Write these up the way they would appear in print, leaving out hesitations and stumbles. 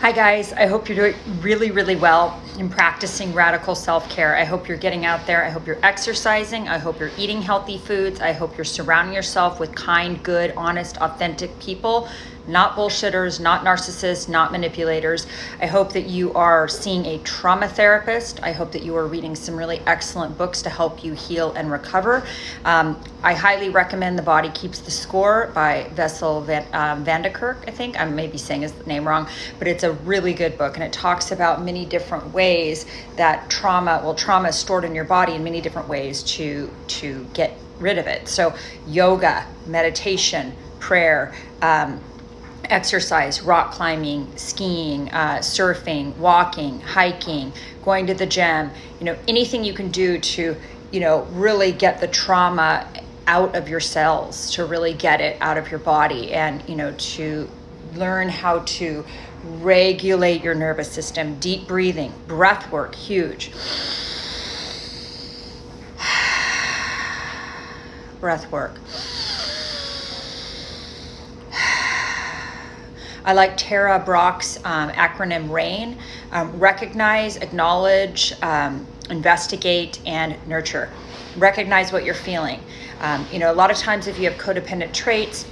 Hi guys, I hope you're doing really, really well in practicing radical self-care. I hope you're getting out there. I hope you're exercising. I hope you're eating healthy foods. I hope you're surrounding yourself with kind, good, honest, authentic people, not bullshitters, not narcissists, not manipulators. I hope that you are seeing a trauma therapist. I hope that you are reading some really excellent books to help you heal and recover. I highly recommend The Body Keeps the Score by Vessel van de Kerk, I think. I may be saying his name wrong, but it's a really good book, and it talks about many different ways that trauma is stored in your body in many different ways to get rid of it. So yoga, meditation, prayer, exercise, rock climbing, skiing, surfing, walking, hiking, going to the gym, anything you can do to, really get the trauma out of your cells, to really get it out of your body, and, to learn how to regulate your nervous system. Deep breathing, breath work, huge. Breath work. I like Tara Brach's acronym RAIN: recognize, acknowledge, investigate, and nurture. Recognize what you're feeling. A lot of times if you have codependent traits,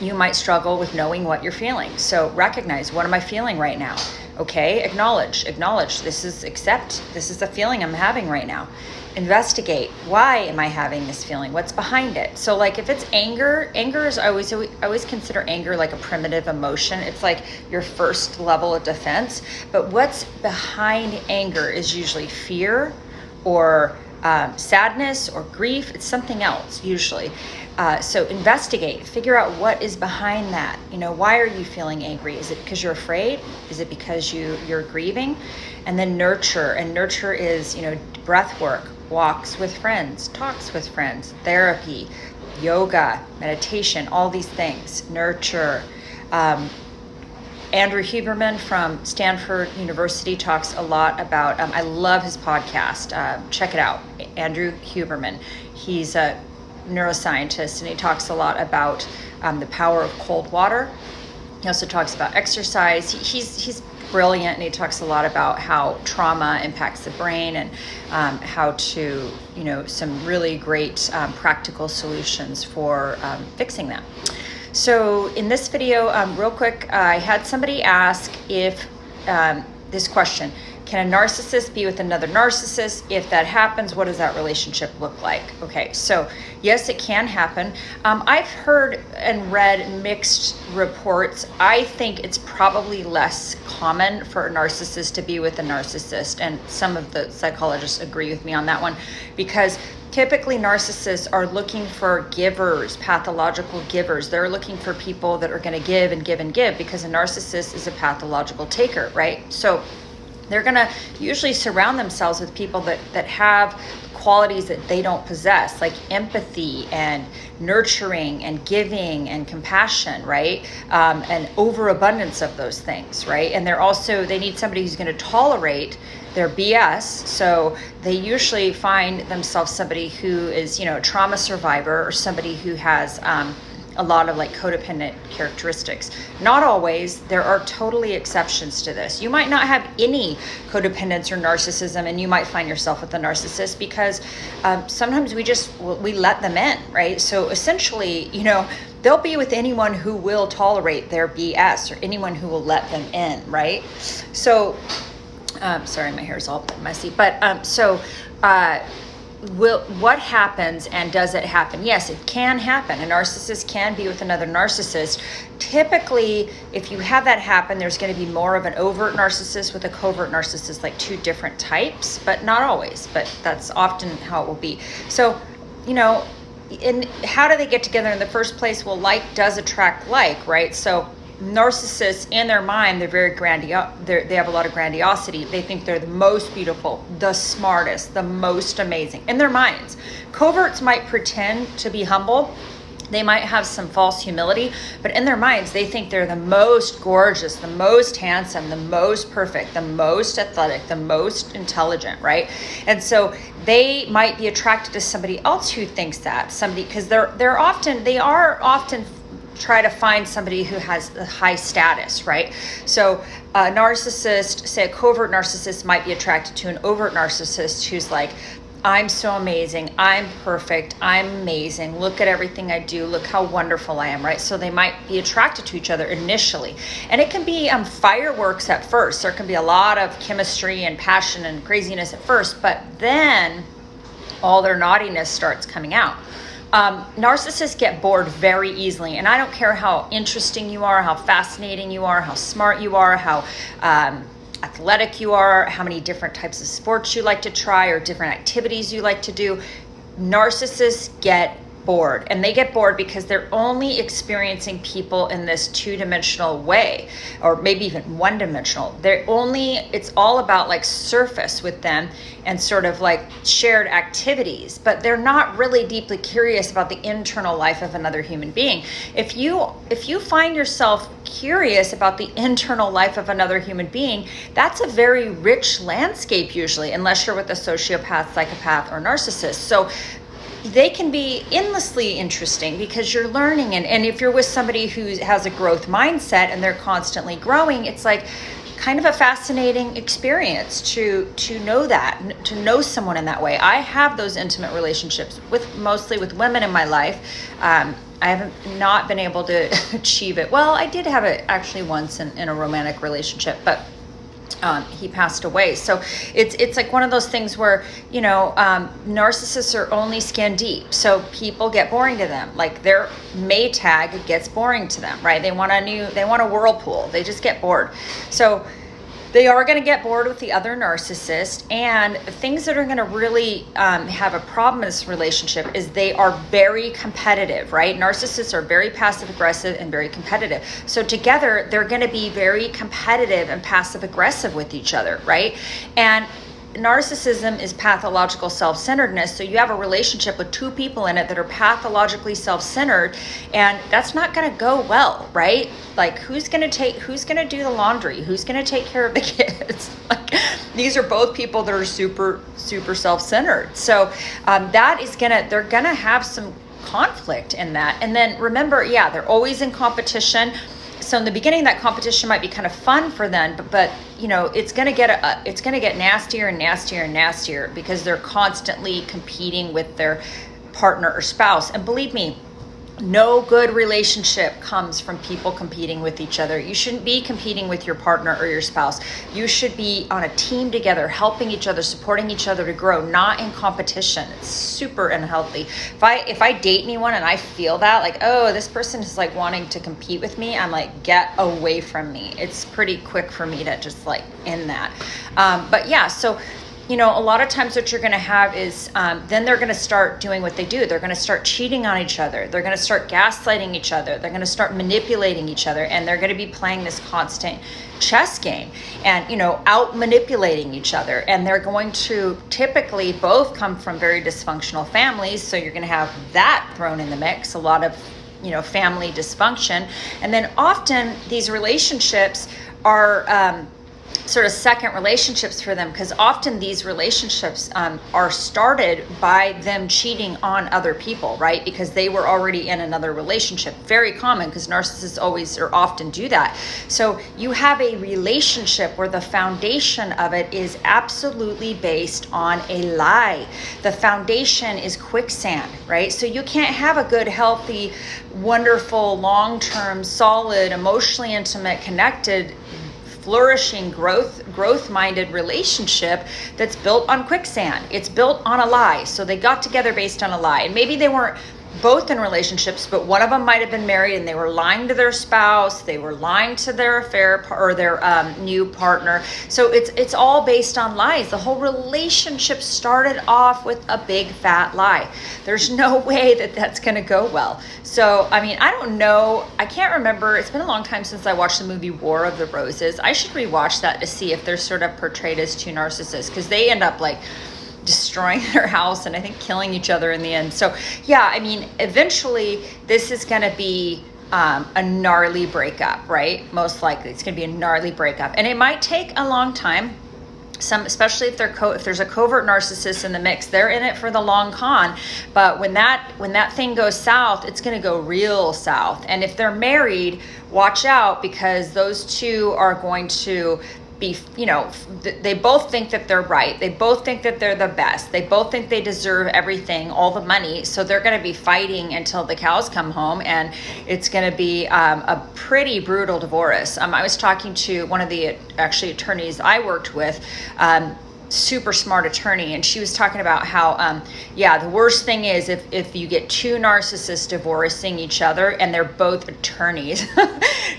you might struggle with knowing what you're feeling. So recognize, what am I feeling right now? Okay, acknowledge, this is the feeling I'm having right now. Investigate, why am I having this feeling? What's behind it? So like if it's anger is, I always consider anger like a primitive emotion. It's like your first level of defense. But what's behind anger is usually fear or sadness or grief. It's something else usually. So investigate, figure out what is behind that. Why are you feeling angry? Is it because you're afraid? Is it because you're grieving? And then nurture, and nurture is, breath work, walks with friends, talks with friends, therapy, yoga, meditation, all these things. Nurture. Andrew Huberman from Stanford University talks a lot about, I love his podcast. Check it out, Andrew Huberman. He's a neuroscientist, and he talks a lot about the power of cold water. He also talks about exercise. He's brilliant, and he talks a lot about how trauma impacts the brain, and how to, some really great practical solutions for fixing that. So in this video, real quick, I had somebody ask if this question: can a narcissist be with another narcissist? If that happens, what does that relationship look like? Okay, so yes, it can happen. I've heard and read mixed reports. I think it's probably less common for a narcissist to be with a narcissist, and some of the psychologists agree with me on that one, because typically narcissists are looking for givers, pathological givers. They're looking for people that are going to give and give and give, because a narcissist is a pathological taker, right? So they're going to usually surround themselves with people that have qualities that they don't possess, like empathy and nurturing and giving and compassion, right? And overabundance of those things, right? And they need somebody who's going to tolerate their BS. So they usually find themselves somebody who is, a trauma survivor, or somebody who has a lot of like codependent characteristics. Not always. There are totally exceptions to this. You might not have any codependence or narcissism, and you might find yourself with a narcissist because sometimes we let them in, right? So essentially, they'll be with anyone who will tolerate their BS, or anyone who will let them in, right? So, sorry, my hair's all messy, but what happens, and does it happen? Yes, it can happen. A narcissist can be with another narcissist. Typically, if you have that happen, there's going to be more of an overt narcissist with a covert narcissist, like two different types, but not always, but that's often how it will be. So, and how do they get together in the first place? Well, like does attract like, right? So narcissists, in their mind, they're very they have a lot of grandiosity. They think they're the most beautiful, the smartest, the most amazing in their minds. Coverts might pretend to be humble. They might have some false humility, but in their minds, they think they're the most gorgeous, the most handsome, the most perfect, the most athletic, the most intelligent, right? And so they might be attracted to somebody else who thinks that, because they are often try to find somebody who has a high status, right? So a narcissist, say a covert narcissist, might be attracted to an overt narcissist who's like, I'm so amazing, I'm perfect, I'm amazing, look at everything I do, look how wonderful I am, right? So they might be attracted to each other initially. And it can be fireworks at first. There can be a lot of chemistry and passion and craziness at first, but then all their naughtiness starts coming out. Narcissists get bored very easily, and I don't care how interesting you are, how fascinating you are, how smart you are, how athletic you are, how many different types of sports you like to try or different activities you like to do. Narcissists get bored, and they get bored because they're only experiencing people in this two-dimensional way, or maybe even one-dimensional. It's all about like surface with them and sort of like shared activities, but they're not really deeply curious about the internal life of another human being. If you find yourself curious about the internal life of another human being, that's a very rich landscape usually, unless you're with a sociopath, psychopath, or narcissist. So they can be endlessly interesting because you're learning. And if you're with somebody who has a growth mindset and they're constantly growing, it's like kind of a fascinating experience to know that, to know someone in that way. I have those intimate relationships mostly with women in my life. I haven't not been able to achieve it. Well, I did have it actually once in a romantic relationship, but he passed away. So it's like one of those things where, narcissists are only skin deep. So people get boring to them. Like their Maytag gets boring to them, right? They want a whirlpool. They just get bored. So they are going to get bored with the other narcissist. And things that are going to really have a problem in this relationship is they are very competitive, right? Narcissists are very passive aggressive and very competitive. So together, they're going to be very competitive and passive aggressive with each other, right? And narcissism is pathological self-centeredness. So you have a relationship with two people in it that are pathologically self-centered, and that's not going to go well, right? Like who's going to do the laundry? Who's going to take care of the kids? Like these are both people that are super, super self-centered. So they're going to have some conflict in that. And then remember, they're always in competition. So in the beginning, that competition might be kind of fun for them, but it's going to get nastier and nastier and nastier because they're constantly competing with their partner or spouse. And believe me, no good relationship comes from people competing with each other. You shouldn't be competing with your partner or your spouse. You should be on a team together, helping each other, supporting each other to grow, not in competition. It's super unhealthy. If I date anyone and I feel that, like, oh, this person is like wanting to compete with me, I'm like, get away from me. It's pretty quick for me to just like end that. So a lot of times what you're going to have is then they're going to start doing what they do. They're going to start cheating on each other. They're going to start gaslighting each other. They're going to start manipulating each other. And they're going to be playing this constant chess game and, out manipulating each other. And they're going to typically both come from very dysfunctional families. So you're going to have that thrown in the mix, a lot of, family dysfunction. And then often these relationships are sort of second relationships for them, because often these relationships are started by them cheating on other people, right? Because they were already in another relationship. Very common, because narcissists always or often do that. So you have a relationship where the foundation of it is absolutely based on a lie. The foundation is quicksand, right? So you can't have a good, healthy, wonderful, long-term, solid, emotionally intimate, connected, flourishing, growth-minded relationship that's built on quicksand. It's built on a lie. So they got together based on a lie. And maybe they weren't both in relationships, but one of them might have been married and they were lying to their spouse. They were lying to their affair or their new partner. So it's all based on lies. The whole relationship started off with a big fat lie. There's no way that that's going to go well. So, I don't know. I can't remember. It's been a long time since I watched the movie War of the Roses. I should rewatch that to see if they're sort of portrayed as two narcissists, because they end up like destroying their house and I think killing each other in the end. So eventually this is going to be a gnarly breakup, right? Most likely it's going to be a gnarly breakup, and it might take a long time. especially if if there's a covert narcissist in the mix, they're in it for the long con. But when that thing goes south, it's going to go real south. And if they're married, watch out, because those two are going to be, they both think that they're right. They both think that they're the best. They both think they deserve everything, all the money. So they're going to be fighting until the cows come home, and it's going to be a pretty brutal divorce. I was talking to one of the attorneys I worked with, super smart attorney, and she was talking about how the worst thing is if you get two narcissists divorcing each other and they're both attorneys.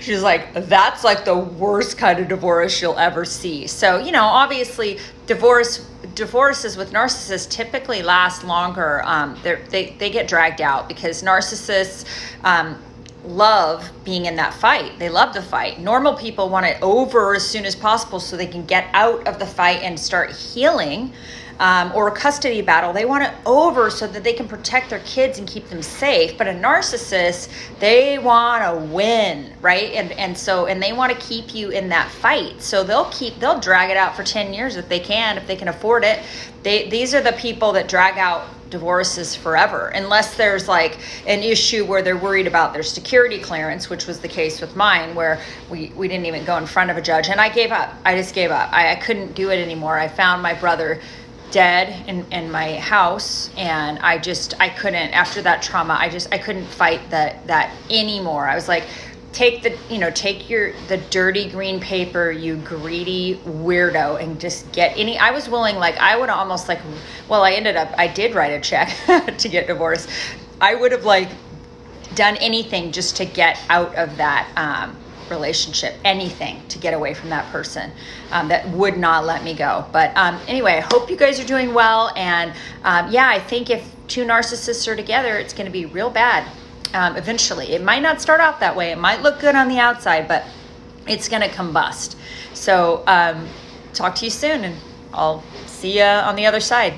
She's like, that's like the worst kind of divorce you'll ever see. So obviously divorces with narcissists typically last longer. They get dragged out because narcissists love being in that fight. They love the fight. Normal people want it over as soon as possible so they can get out of the fight and start healing, or a custody battle. They want it over so that they can protect their kids and keep them safe. But a narcissist, they want to win, right? And they want to keep you in that fight. So they'll drag it out for 10 years if they can afford it. These are the people that drag out divorces forever, unless there's like an issue where they're worried about their security clearance, which was the case with mine, where we didn't even go in front of a judge, and I gave up. I just gave up. I couldn't do it anymore. I found my brother dead in my house, and I couldn't, after that trauma, I couldn't fight that anymore. I was like, take the dirty green paper, you greedy weirdo, and just get any. I was willing, I would almost I did write a check to get divorced. I would have done anything just to get out of that relationship, anything to get away from that person that would not let me go. But anyway, I hope you guys are doing well. And I think if two narcissists are together, it's going to be real bad. Eventually, it might not start out that way. It might look good on the outside, but it's going to combust. So talk to you soon, and I'll see you on the other side.